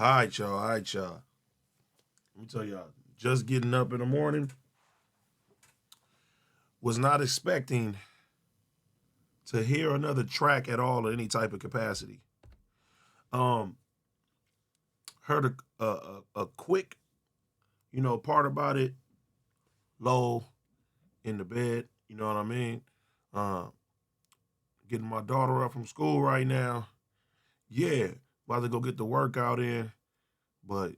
All right, y'all. All right, y'all. Let me tell y'all, just getting up in the morning, was not expecting to hear another track at all in any type of capacity. Heard a quick, part about it, low in the bed, you know what I mean? Getting my daughter up from school right now. Yeah, about to go get the workout in, but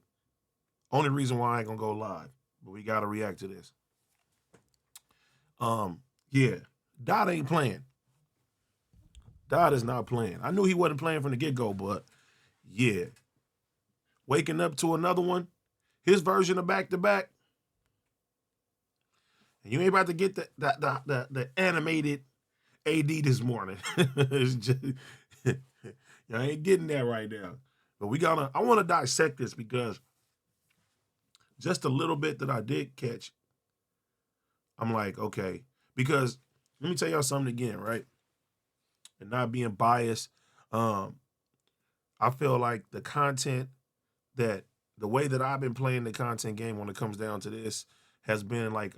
only reason why I ain't gonna go live, but we gotta react to this. Yeah, Dot ain't playing. Dot is not playing. I knew he wasn't playing from the get-go, but yeah. Waking up to another one, his version of back-to-back, and you ain't about to get the animated AD this morning. It's just, y'all ain't getting that right now. But I want to dissect this because just a little bit that I did catch, I'm like, okay. Because let me tell y'all something again, right? And not being biased, I feel like the way that I've been playing the content game when it comes down to this has been like,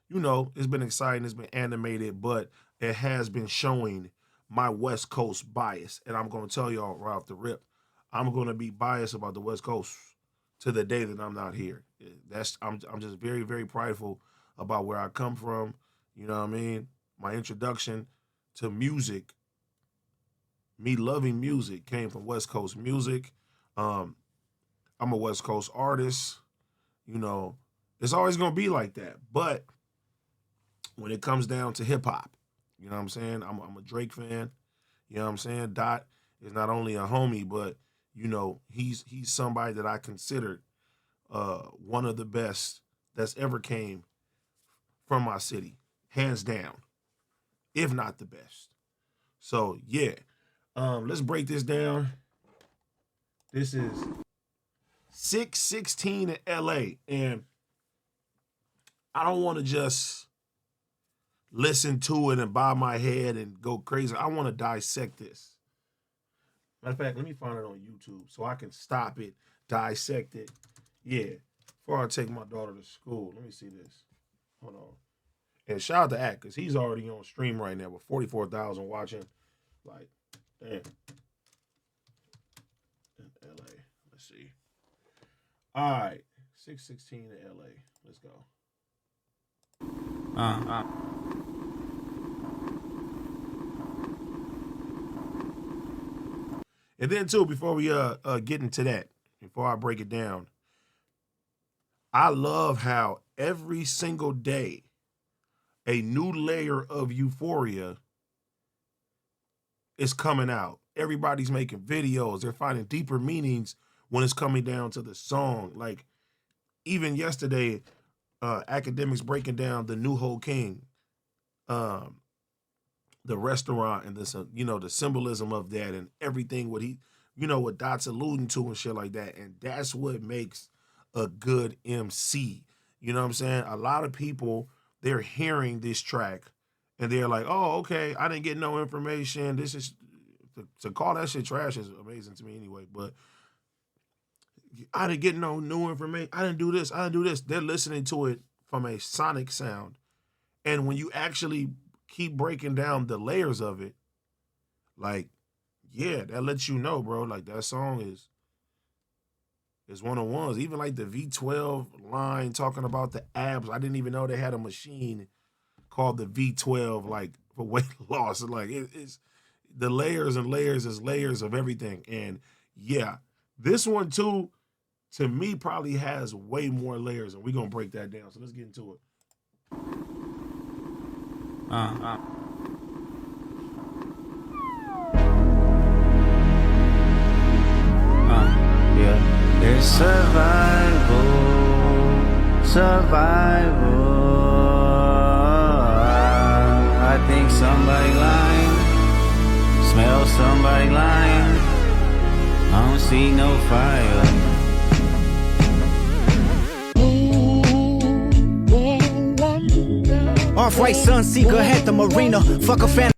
it's been exciting, it's been animated, but it has been showing my West Coast bias. And I'm going to tell y'all right off the rip, I'm going to be biased about the West Coast to the day that I'm not here. I'm just very, very prideful about where I come from. You know what I mean? My introduction to music, me loving music, came from West Coast music. I'm a West Coast artist. It's always going to be like that. But when it comes down to hip hop, you know what I'm saying? I'm a Drake fan. You know what I'm saying? Dot is not only a homie, but he's somebody that I considered one of the best that's ever came from my city, hands down, if not the best. So yeah, let's break this down. This is 616 in LA, and I don't want to just listen to it and bob my head and go crazy. I want to dissect this. Matter of fact, let me find it on YouTube so I can stop it, dissect it. Yeah, before I take my daughter to school. Let me see this. Hold on. And shout out to Act, because he's already on stream right now with 44,000 watching. Like, damn. In LA. Let's see. All right. 616 in LA. Let's go. And then too, before we get into that, before I break it down, I love how every single day a new layer of euphoria is coming out. Everybody's making videos. They're finding deeper meanings when it's coming down to the song. Like, even yesterday, academics breaking down the New Ho King, the restaurant, and this, the symbolism of that and everything, what Dot's alluding to and shit like that. And that's what makes a good MC. You know what I'm saying? A lot of people, they're hearing this track and they're like, oh, okay, I didn't get no information. This is, to call that shit trash is amazing to me anyway, but I didn't get no new information. I didn't do this. I didn't do this. They're listening to it from a sonic sound. And when you actually keep breaking down the layers of it, like, yeah, that lets you know, bro, like that song is one of ones. Even like the V12 line talking about the abs. I didn't even know they had a machine called the V12, like, for weight loss. Like, it's the layers and layers is layers of everything. And yeah, this one too, to me, probably has way more layers, and we're gonna break that down. So let's get into it. Yeah. There's survival. I think somebody lying, smell somebody lying. I don't see no fire. Off-white Sunseeker at the marina. Fuck a fan.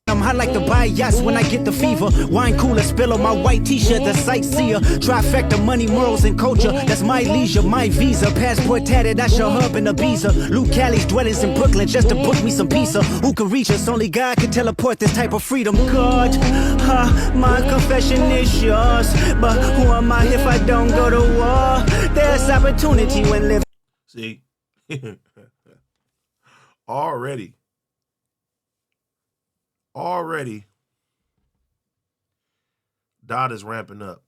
I'm I like to buy yachts when I get the fever. Wine cooler, spill on my white t-shirt, the sightseer. Trifecta, money, morals, and culture. That's my leisure, my visa. Passport tatted, I show hub in Ibiza. Luke Callie's dwellings in Brooklyn just to book me some pizza. Who can reach us? Only God can teleport this type of freedom. God, my confession is yours. But who am I if I don't go to war? There's opportunity when living. See, already, Dot is ramping up.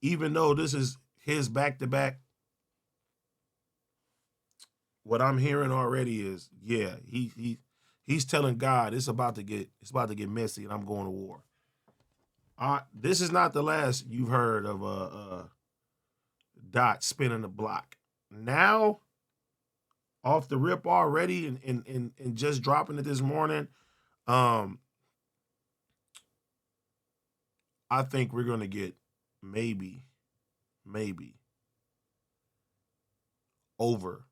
Even though this is his back-to-back, what I'm hearing already is, yeah, he's telling God it's about to get messy, and I'm going to war. This is not the last you've heard of Dot spinning the block. Now, off the rip already, and just dropping it this morning, I think we're gonna get maybe over.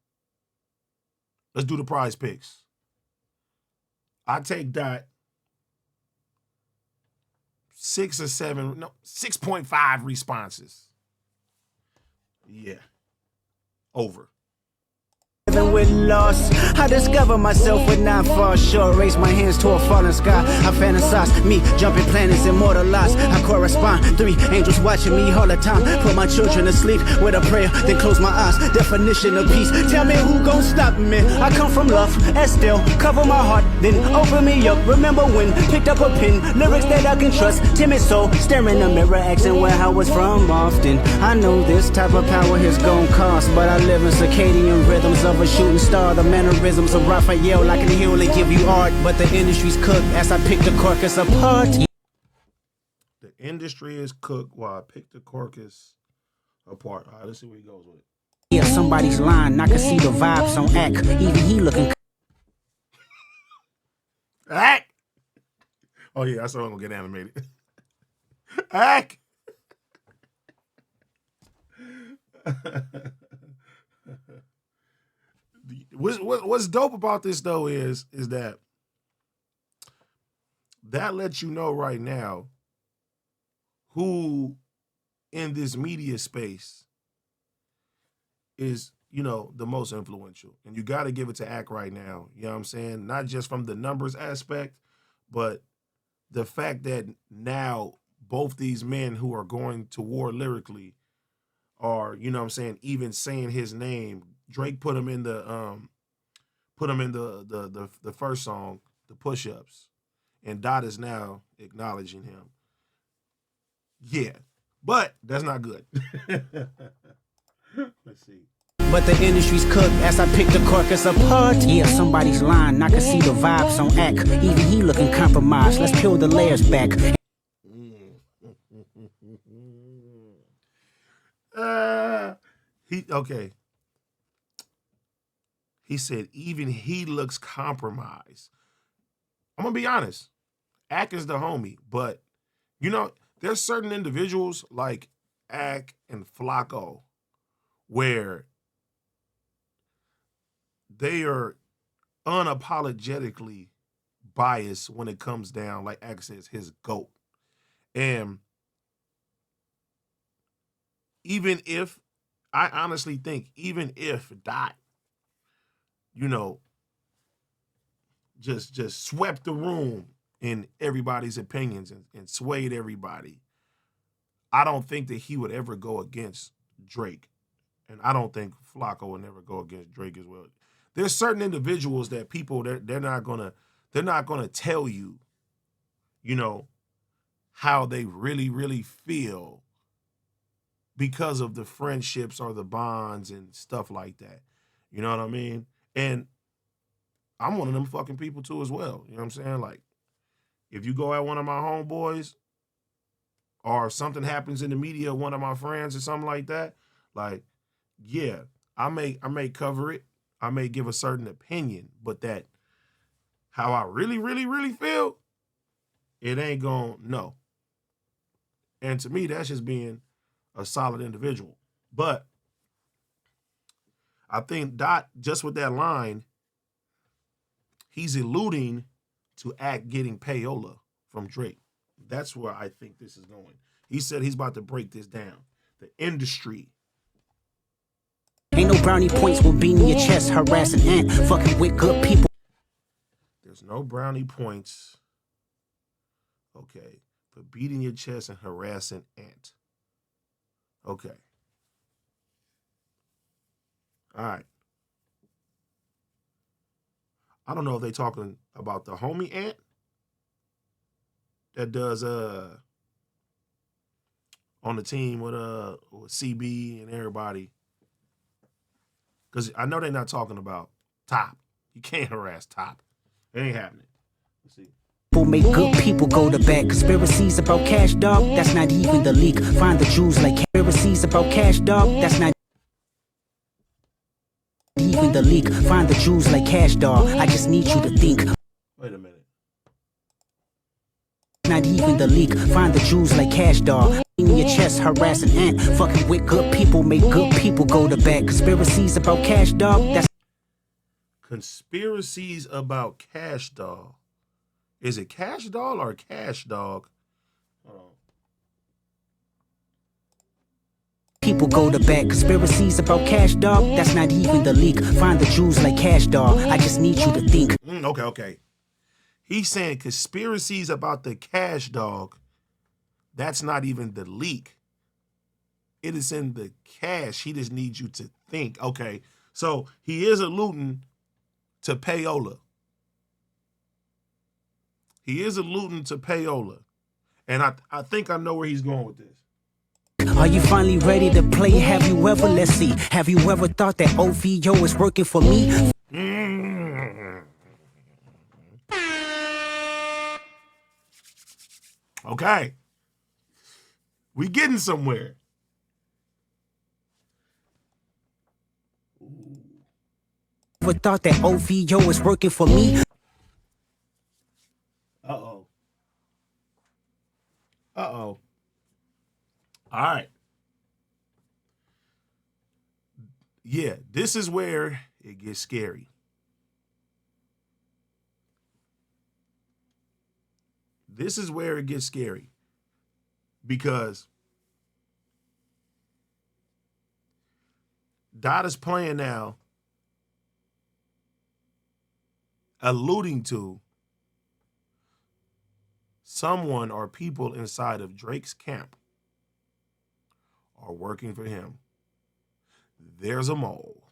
Let's do the prize picks. I take Dot 6 or 7, no, 6.5 responses. Yeah. Over. Living with loss, I discover myself when I fall short. Raise my hands to a falling sky. I fantasize me jumping planets, immortalized. I correspond. 3 angels watching me all the time. Put my children to sleep with a prayer, then close my eyes. Definition of peace. Tell me who gon' stop me. I come from love, and still cover my heart, then open me up. Remember when picked up a pen, lyrics that I can trust. Timid soul, staring in the mirror, asking where I was from often. I know this type of power is gon' cost, but I live in circadian rhythms of a shooting star. The mannerisms of Raphael, like an heal and give you art, but the industry's cooked as I pick the carcass apart. The industry is cooked while I pick the carcass apart. All right, let's see where he goes with it. Yeah, somebody's lying. I can see the vibes on act. Even he looking. Act. Oh yeah, I saw him gonna get animated. Act. What's dope about this though is that lets you know right now who in this media space is, the most influential. And you got to give it to Act right now. You know what I'm saying? Not just from the numbers aspect, but the fact that now both these men who are going to war lyrically are, even saying his name. Drake put him in the first song, the Push-Ups, and Dot is now acknowledging him. Yeah, but that's not good. Let's see. But the industry's cooked as I pick the carcass apart. Yeah, somebody's lying. I can see the vibes on act. Even he looking compromised. Let's peel the layers back. Okay. He said, even he looks compromised. I'm going to be honest. Ack is the homie. But, there's certain individuals like Ack and Flacco where they are unapologetically biased when it comes down, like Ack says, his GOAT. And I honestly think, even if Dot, just swept the room in everybody's opinions and swayed everybody, I don't think that he would ever go against Drake. And I don't think Flacco would never go against Drake as well. There's certain individuals that people, they're not gonna tell you, how they really, really feel because of the friendships or the bonds and stuff like that. You know what I mean? And I'm one of them fucking people too as well. You know what I'm saying? Like, if you go at one of my homeboys or something happens in the media, one of my friends or something like that, like, yeah, I may cover it. I may give a certain opinion, but that how I really, really, really feel, it ain't no. And to me, that's just being a solid individual. But I think Dot, just with that line, he's alluding to act getting payola from Drake. That's where I think this is going. He said he's about to break this down. The industry. Ain't no brownie points with beating your chest, harassing and fucking with good people. There's no brownie points. Okay. For beating your chest and harassing Ant. Okay. All right. I don't know if they talking about the homie Ant that does on the team with CB and everybody. Because I know they're not talking about Top. You can't harass Top. It ain't happening. Let's see. People make good people go to bed. Conspiracies about cash, dog, that's not even the leak. Find the Jews like conspiracies about cash, dog, that's not even the leak. Find the Jews like cash, dog, I just need you to think. Wait a minute. Not even the leak. Find the Jews like cash, dog. In your chest, harassing and fucking with good people make good people go to bed. Conspiracies about cash, dog, that's Conspiracies about Cash Dog. Is it Cash Dog or Cash Dog? Hold on. people go to bed. Conspiracies about cash, dog, that's not even the leak. Find the Jews like cash, dog, I just need you to think. Okay. He's saying conspiracies about the Cash Dog, that's not even the leak. It is in the cash. He just needs you to think. Okay, so he is alluding to payola. He is alluding to payola. And I think I know where he's going with this. Are you finally ready to play? Have you ever, let's see, have you ever thought that OVO is working for me? Okay. We getting somewhere. Ever thought that OVO is working for me? Uh-oh. All right. Yeah, this is where it gets scary. This is where it gets scary. Because Dot is playing now, alluding to someone or people inside of Drake's camp are working for him. There's a mole.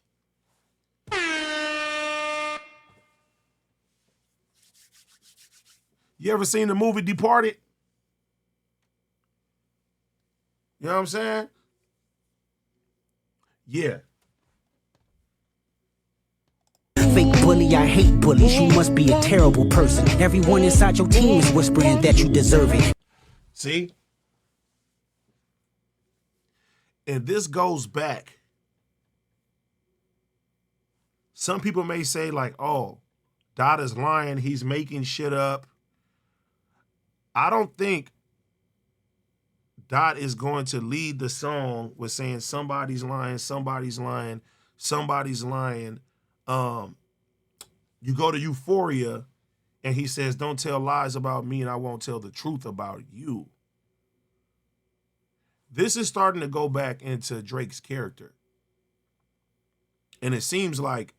You ever seen the movie Departed? You know what I'm saying? Yeah. Fake bully, I hate bullies. You must be a terrible person. Everyone inside your team is whispering that you deserve it. See? And this goes back. Some people may say like, oh, Dot is lying. He's making shit up. I don't think Dot is going to lead the song with saying somebody's lying, somebody's lying, somebody's lying. You go to Euphoria and he says, don't tell lies about me and I won't tell the truth about you. This is starting to go back into Drake's character. And it seems like,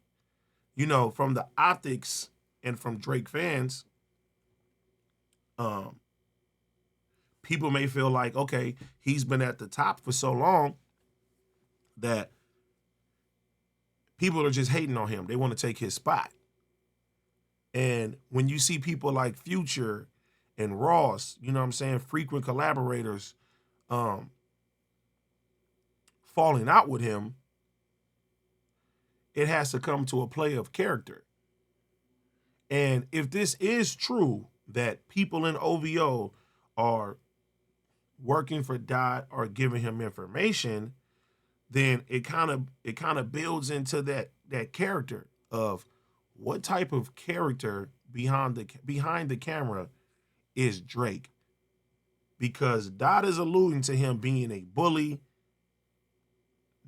you know, from the optics and from Drake fans, people may feel like, okay, he's been at the top for so long that people are just hating on him. They want to take his spot. And when you see people like Future and Ross, you know what I'm saying, frequent collaborators falling out with him, it has to come to a play of character. And if this is true, that people in OVO are working for Dot or giving him information, then it kind of builds into that character of what type of character behind the camera is Drake. Because Dot is alluding to him being a bully,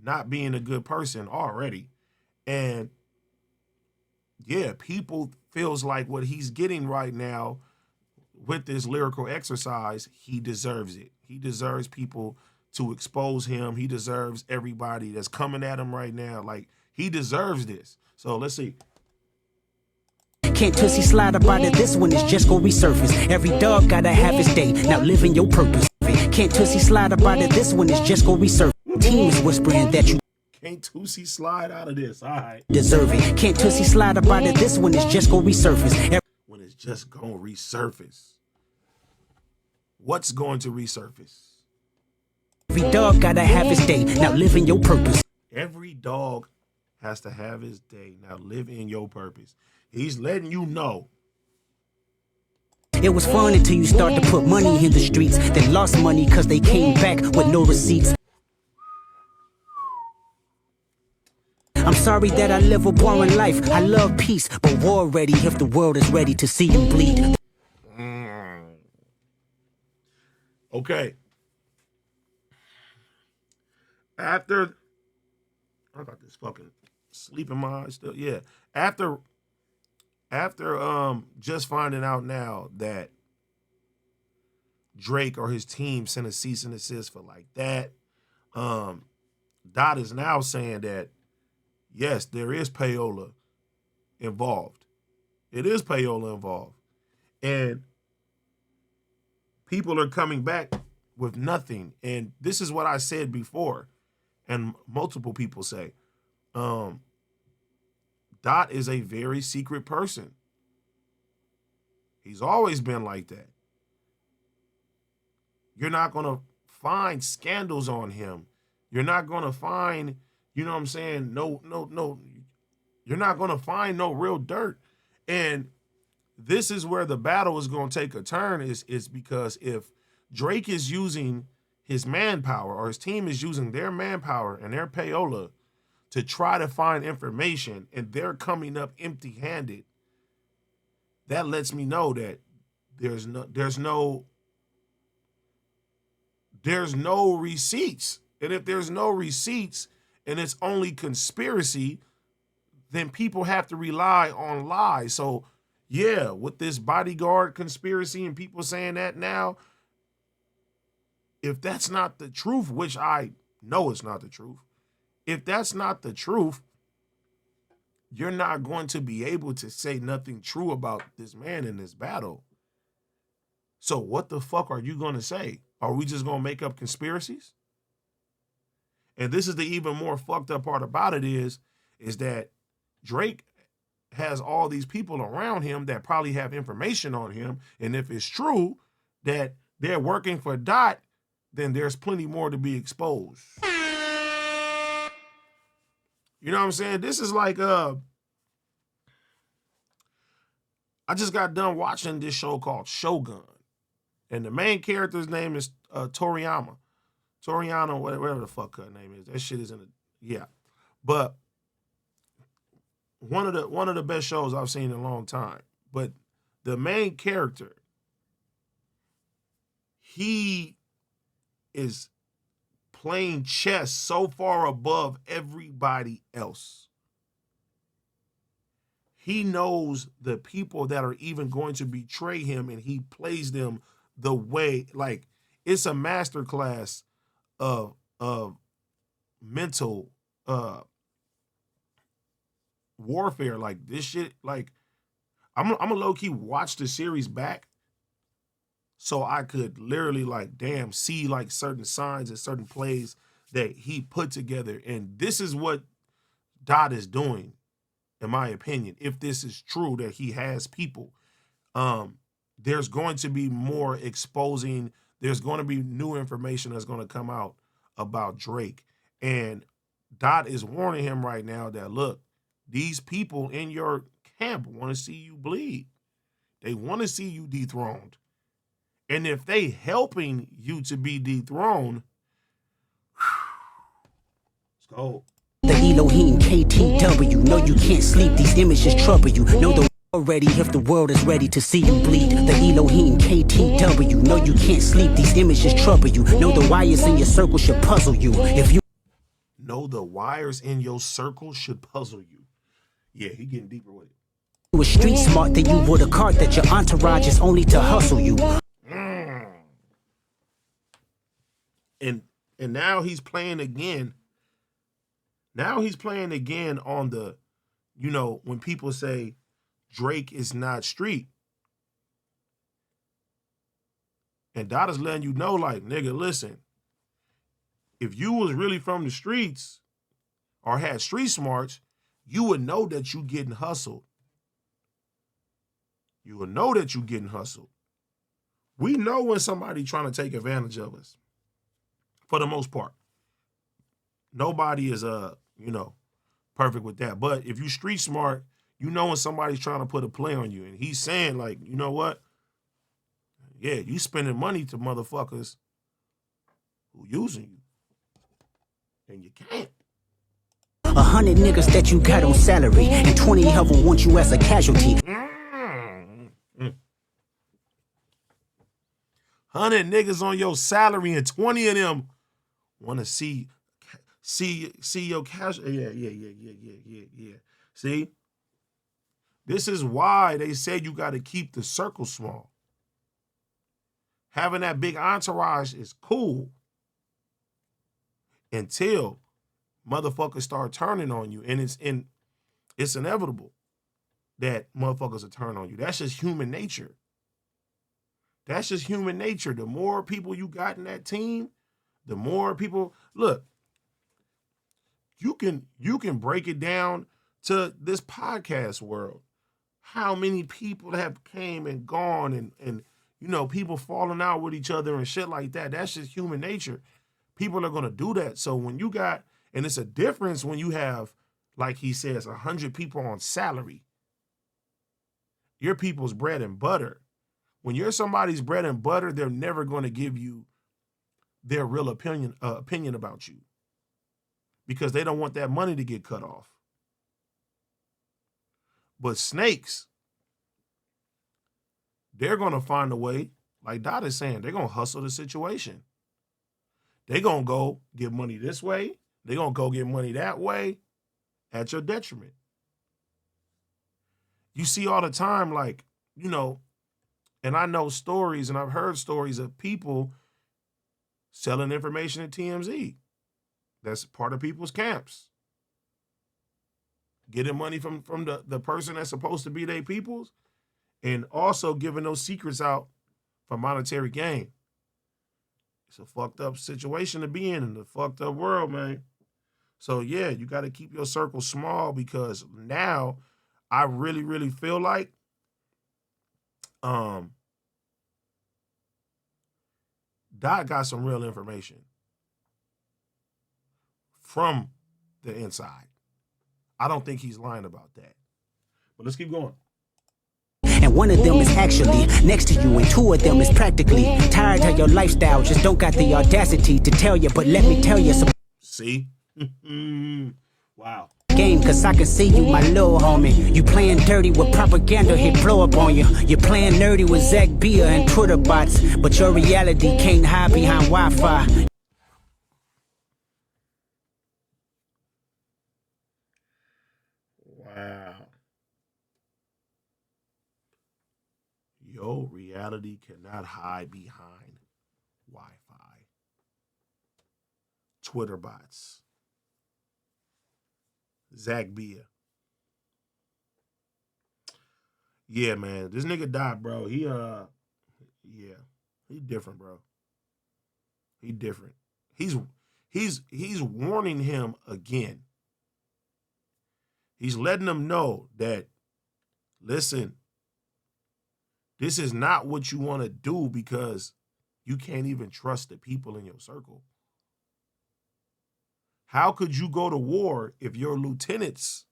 not being a good person already. And yeah, people feels like what he's getting right now with this lyrical exercise, he deserves it. He deserves people to expose him. He deserves everybody that's coming at him right now. Like, he deserves this. So let's see. Can't Tootsie slide about it, this one is just gonna resurface. Every dog gotta have his day, now living your purpose. Can't Tootsie slide about it, this one is just gonna resurface. Team is whispering that you can't Tootsie slide out of this. All right. Deserve it. Can't Tootsie slide about it, this one is just gonna resurface. When it's just gonna resurface. What's going to resurface? Every dog gotta have his day, now living your purpose. Every dog has to have his day, now live in your purpose. He's letting you know. It was fun until you start to put money in the streets. They lost money cause they came back with no receipts. I'm sorry that I live a boring life. I love peace, but war ready if the world is ready to see you bleed. Okay. After, I got this fucking sleep in my eyes still. Yeah. After just finding out now that Drake or his team sent a cease and desist for like that, Dot is now saying that, yes, there is payola involved. It is payola involved. And people are coming back with nothing. And this is what I said before, and multiple people say, Dot is a very secret person. He's always been like that. You're not going to find scandals on him. You're not going to find, you know what I'm saying? No. You're not going to find no real dirt. And this is where the battle is going to take a turn is because if Drake is using his manpower or his team is using their manpower and their payola to try to find information and they're coming up empty-handed, that lets me know that there's no receipts. And if there's no receipts and it's only conspiracy, then people have to rely on lies. So yeah, with this bodyguard conspiracy and people saying that now, if that's not the truth, which I know it's not the truth, if that's not the truth, you're not going to be able to say nothing true about this man in this battle. So what the fuck are you going to say? Are we just going to make up conspiracies? And this is the even more fucked up part about it is that Drake has all these people around him that probably have information on him. And if it's true that they're working for Dot, then there's plenty more to be exposed. You know what I'm saying? This is like, I just got done watching this show called Shogun. And the main character's name is Toriyama. Toriano, whatever the fuck her name is. That shit is in it. Yeah. But one of the best shows I've seen in a long time. But the main character, he is playing chess so far above everybody else. He knows the people that are even going to betray him, and he plays them the way, like, it's a masterclass of mental warfare. Like, this shit, like, I'm a low-key watch the series back so I could literally, like, damn, see, like, certain signs and certain plays that he put together. And this is what Dot is doing, in my opinion. If this is true that he has people, there's going to be more exposing. There's going to be new information that's going to come out about Drake. And Dot is warning him right now that, look, these people in your camp want to see you bleed. They want to see you dethroned. And if they helping you to be dethroned, let's go. The Elohim KTW. No, you can't sleep. These images trouble you. Know the already if the world is ready to see you bleed. The Elohim KTW. No, you can't sleep. These images trouble you. Know the wires in your circle should puzzle you. If you know the wires in your circle should puzzle you. Yeah, he getting deeper with it. You were street smart, then you would have caught that your entourage is only to hustle you. And now he's playing again. Now he's playing again on the, when people say Drake is not street. And Dot is letting you know, like, nigga, listen, if you was really from the streets or had street smarts, you would know that you getting hustled. You would know that you getting hustled. We know when somebody trying to take advantage of us, for the most part. Nobody is, perfect with that. But if you street smart, you know when somebody's trying to put a play on you. And he's saying, like, you know what? Yeah, you spending money to motherfuckers who using you. And you can't. 100 niggas that you got on salary, and 20 of them want you as a casualty. 100 niggas on your salary, and 20 of them want to see your cash. Yeah. See? This is why they say you got to keep the circle small. Having that big entourage is cool until motherfuckers start turning on you. And it's inevitable that motherfuckers will turn on you. That's just human nature. That's just human nature. The more people you got in that team, the more people, look, you can break it down to this podcast world. How many people have came and gone and people falling out with each other and shit like that. That's just human nature. People are going to do that. So when you got, and it's a difference when you have, like he says, 100 people on salary. Your people's bread and butter. When you're somebody's bread and butter, they're never going to give you their real opinion about you because they don't want that money to get cut off. But snakes, they're going to find a way, like Dot is saying, they're going to hustle the situation. They're going to go get money this way. They're going to go get money that way at your detriment. You see all the time, like, and I know stories and I've heard stories of people selling information at TMZ. That's part of people's camps. Getting money from the person that's supposed to be their people's and also giving those secrets out for monetary gain. It's a fucked up situation to be in the fucked up world, man. So, yeah, you got to keep your circle small because now I really, really feel like Dot got some real information from the inside. I don't think he's lying about that. But let's keep going. And one of them is actually next to you, and two of them is practically tired of your lifestyle. Just don't got the audacity to tell you, but let me tell you some. See? Wow. Game, cause I can see you, my little homie. You playing dirty with propaganda, hit blow up on you. You're playing nerdy with Zach Bia and Twitter bots, but your reality can't hide behind Wi-Fi. Wow. Your reality cannot hide behind Wi-Fi. Twitter bots. Zach Bia. Yeah, man. This nigga died, bro. He different, bro. He different. He's warning him again. He's letting them know that, listen, this is not what you want to do because you can't even trust the people in your circle. How could you go to war if your lieutenants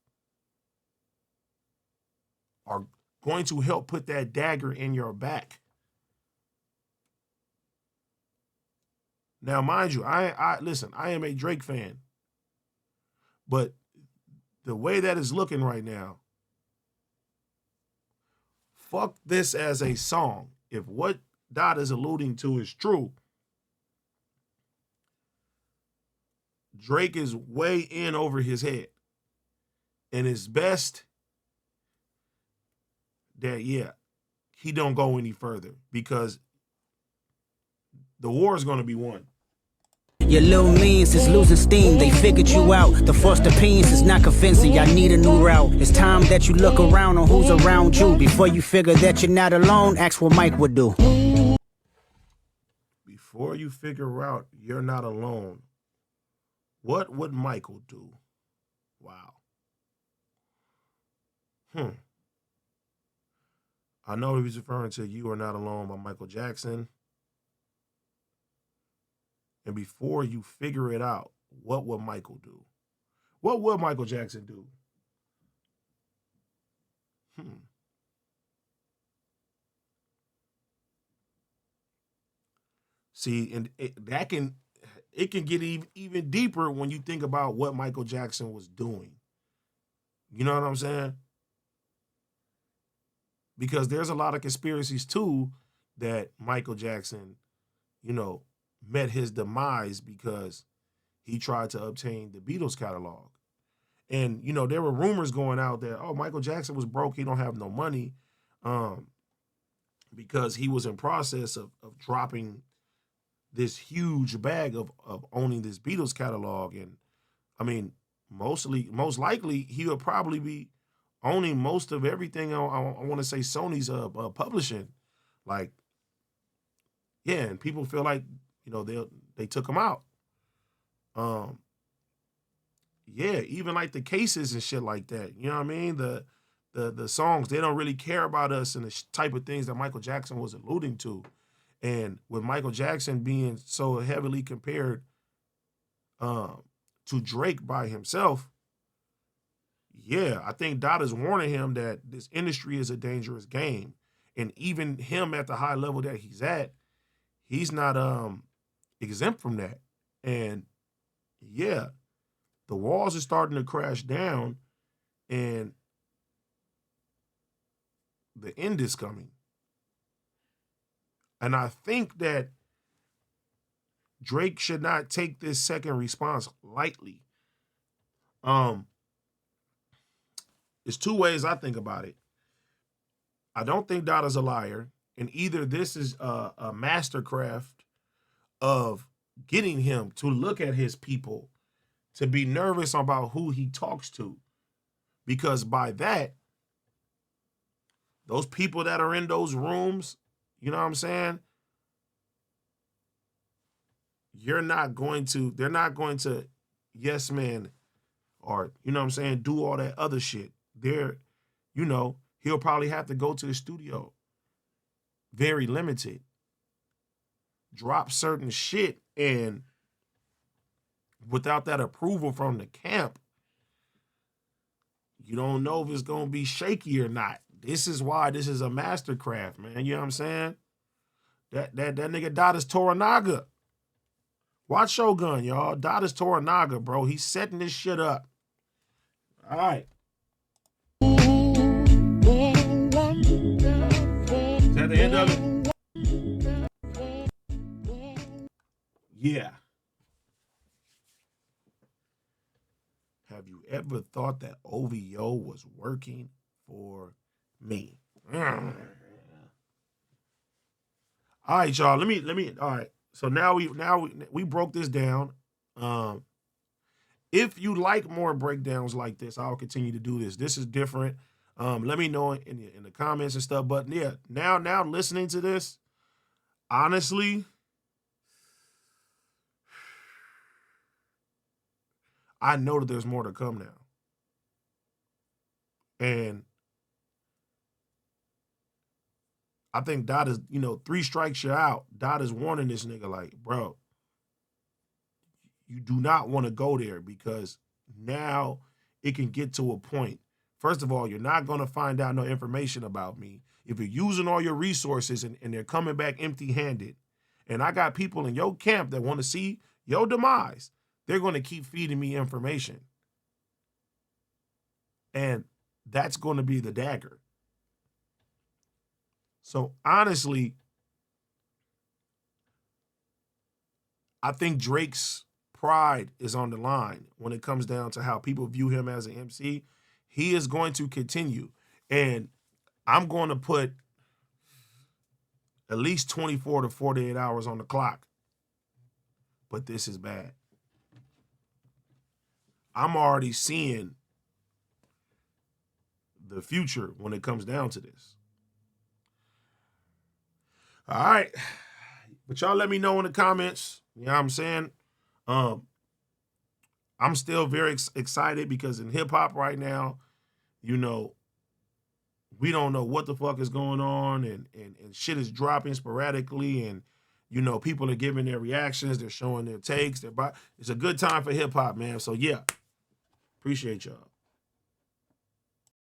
are going to help put that dagger in your back? Now, mind you, listen, I am a Drake fan, but the way that is looking right now, fuck this as a song. If what Dot is alluding to is true, Drake is way in over his head. And it's best that, yeah, he don't go any further because the war is going to be won. Your little means is losing steam, they figured you out. The first opinions is not convincing, y'all need a new route. It's time that you look around on who's around you. Before you figure that you're not alone, ask what Mike would do. Before you figure out you're not alone, what would Michael do? Wow. I know he was referring to You Are Not Alone by Michael Jackson. And before you figure it out, what would Michael do? What would Michael Jackson do? See, and it can get even deeper when you think about what Michael Jackson was doing. You know what I'm saying? Because there's a lot of conspiracies too that Michael Jackson, met his demise because he tried to obtain the Beatles catalog. And, there were rumors going out that, Michael Jackson was broke. He don't have no money because he was in process of dropping this huge bag of owning this Beatles catalog. And, I mean, most likely, he would probably be owning most of everything. I want to say Sony's publishing. Like, yeah, and people feel like, they took him out. Yeah, even like the cases and shit like that. You know what I mean? The songs, they don't really care about us and the type of things that Michael Jackson was alluding to. And with Michael Jackson being so heavily compared to Drake by himself, yeah, I think Dot is warning him that this industry is a dangerous game. And even him at the high level that he's at, he's not exempt from that. And yeah, the walls are starting to crash down and the end is coming. And I think that Drake should not take this second response lightly. There's two ways I think about it. I don't think Dada's a liar, and either this is a mastercraft of getting him to look at his people, to be nervous about who he talks to, because by that, those people that are in those rooms, you know what I'm saying? They're not going to yes man, or, you know what I'm saying, do all that other shit. He'll probably have to go to the studio. Very limited. Drop certain shit, and without that approval from the camp, you don't know if it's going to be shaky or not. This is why this is a mastercraft, man. You know what I'm saying? That nigga Dada's Toranaga. Watch Shogun, y'all. Dada's Toranaga, bro. He's setting this shit up. All right. Is that the end of it? Yeah. Have you ever thought that OVO was working for me? All right, y'all. Let me. All right. So now we broke this down. If you like more breakdowns like this, I'll continue to do this. This is different. Let me know in the comments and stuff. But yeah, now listening to this, honestly, I know that there's more to come now. And I think Dot is, 3 strikes you're out. Dot is warning this nigga like, bro, you do not want to go there because now it can get to a point. First of all, you're not going to find out no information about me. If you're using all your resources and they're coming back empty-handed, and I got people in your camp that want to see your demise, they're going to keep feeding me information. And that's going to be the dagger. So honestly, I think Drake's pride is on the line when it comes down to how people view him as an MC. He is going to continue. And I'm going to put at least 24 to 48 hours on the clock. But this is bad. I'm already seeing the future when it comes down to this. All right. But y'all let me know in the comments. You know what I'm saying? I'm still very excited because in hip hop right now, you know, we don't know what the fuck is going on and shit is dropping sporadically and, you know, people are giving their reactions. They're showing their takes. It's a good time for hip hop, man. So, yeah, appreciate y'all.